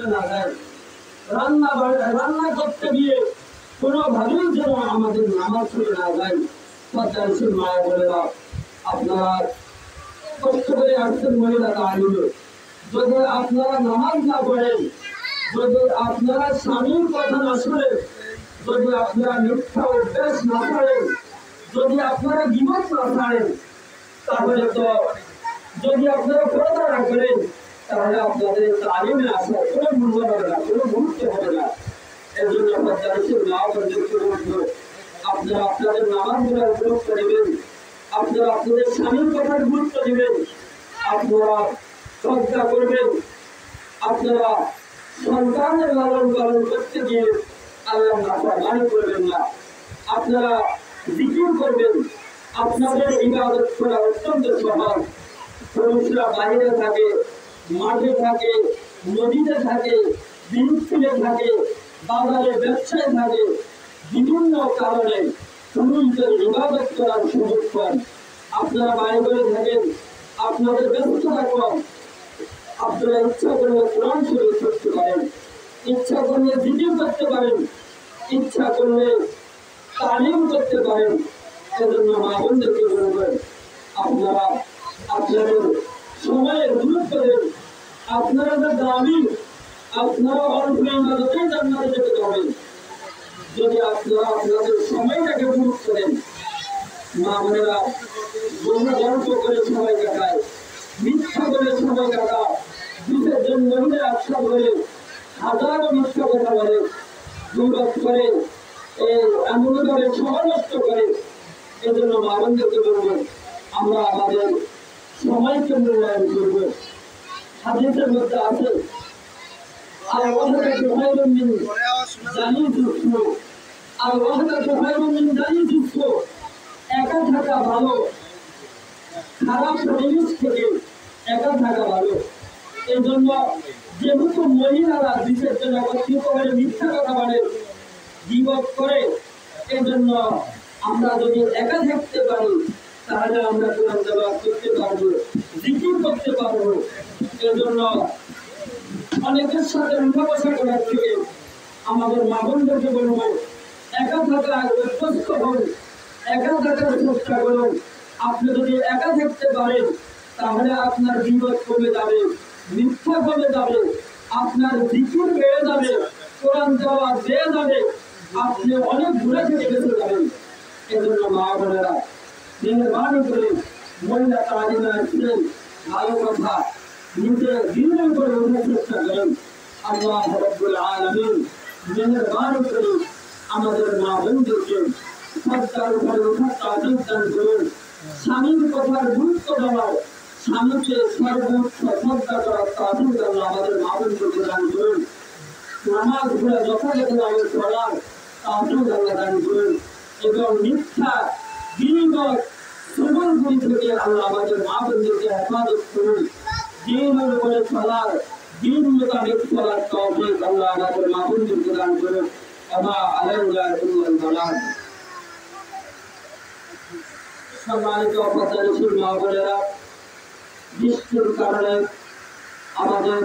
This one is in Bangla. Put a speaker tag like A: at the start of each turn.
A: ছুটে না যায়। রান্না করতে গিয়ে কোনোভাবেই যেন আমাদের নামাজ ছুটে না যায়। পদ্মাশীল মায়া বলেরা, আপনারা কষ্ট করে আসছেন মহিলা তালিমে, যদি আপনারা নামাজ না পড়েন, যদি আপনারা স্বামীর কথা না শুনেন, যদি আপনারা মিথ্যা অভ্যাস না করেন, যদি আপনারা গীবত না ছাড়েন, তাহলে তো যদি আপনারা পর্দা না করেন, তাহলে আপনাদের তালিমে আসার কোনো মূল্য হবে না, কোনো গুরুত্ব হবে না। এর জন্য আপনারা আপনাদের নামাজগুলোর গুরুত্ব দিবেন, আপনারা আপনাদের স্বামীর কথার গুরুত্ব দিবেন, আপনারা শ্রদ্ধা করবেন, আপনারা সন্তানের লালন পালন করতে গিয়ে আল্লাহ নাফরমানি করবেন না, আপনারা জিকির করবেন। আপনাদের ইবাদত করা অত্যন্ত সহজ। পুরুষরা বাইরে থাকে, মাঠে থাকে, নদীতে থাকে, বিদ্যুৎ থাকে, বাজারে ব্যবসায় থাকে, বিভিন্ন কারণে পুরুষদের ইবাদত করার সুযোগ পান। আপনারা বাইরে থাকেন, আপনাদের ব্যস্ততা কম, আপনারা ইচ্ছা করলে কোরআন শরীফ পড়তে পারেন, ইচ্ছা করলে জিকির করতে পারেন, ইচ্ছা করলে তালিম করতে পারেন। সেজন্য মা বোনদেরকে বলবেন, আপনারা আপনাদের সময়ের গুরুত্ব দেন। আপনারা যে দামি, আপনারা অল্প ইবাদতেই জান্নাতে যেতে পারবেন যদি আপনারা আপনাদের সময়টাকে গুরুত্ব দেন। মা বোনেরা গল্প করে সময় কাটায়, মিথ্যা করে সময় কাটায়, বিশেষ মহিলা আশা করে হাজারো মিথ্যা কথা বলে, দুর্গত করে, এমন করে সময় নষ্ট করে। এজন্য মা বোনদেরকে বলবেন, আমরা আমাদের সময়কে মূল্যায়ন করব। হাদিসের মধ্যে আছে, আর ওয়াহদাতু খায়রুম মিন জালিসিস, আর ওয়াহদাতু খায়রুম মিন জালিসিস। একা থাকা ভালো খারাপ পরিবেশ থেকে, একা থাকা ভালো। এই জন্য যেহেতু মহিলারা বিশেষ জন্য একত্রিত হয়ে মিথ্যা কথা বলে, গীবত করে, এই জন্য আমরা যদি একা থাকতে পারি তাহলে আমরা কোরআন তেলাওয়াত করতে পারবো, জিকির করতে পারবো। এই জন্য অনেকের সাথে উঠা বসা করার থেকে আমাদের মা বোনদেরকে বলবো, একা থাকা অভ্যস্ত হন, একা থাকার চেষ্টা করুন। আপনি যদি একা থাকতে পারেন তাহলে আপনার গীবত কমে যাবে, মিথ্যা কমে যাবে, আপনার জিকির বেড়ে যাবে, কোরআন তেলাওয়াত বেড়ে যাবে, আপনি অনেক দূরে থেকে বেঁচে যাবেন। এজন্য মা বোনেরা মেহরবানি করে মহিলা তালিমে আসলেন, ভালো কথা নিজে দিনের করে ওঠার চেষ্টা করেন। আল্লাহ রাব্বুল আলামিন মেহরবানি করে আমাদের মা বোনদেরকে সত্তার উপরে ওঠার তৌফিক দান করুন। স্বামীর কথার গুরুত্ব দেওয়ার, স্বামীকে সর্বোচ্চ শ্রদ্ধা করার তৌফিক আল্লাহ আমাদের মা বোনদেরকে দান করুন। নামাজগুলো যথাযথভাবে পড়ার তৌফিক আল্লাহ দান করুন এবং মিথ্যা গীবত সুবলগুলি থেকে আল্লাহ আমাদের মা বোনদেরকে হেফাজত করুন। দিনের উপরে চলার, দিন মোতাবেক চলার তৌফিক আল্লাহ আমাদের মা বোনদেরকে দান করুন। আমা আলাইনা ইল্লাল বালাগ। সম্মানিত পদ্মাশীল মা বোনেরা, বৃষ্টির কারণে আমাদের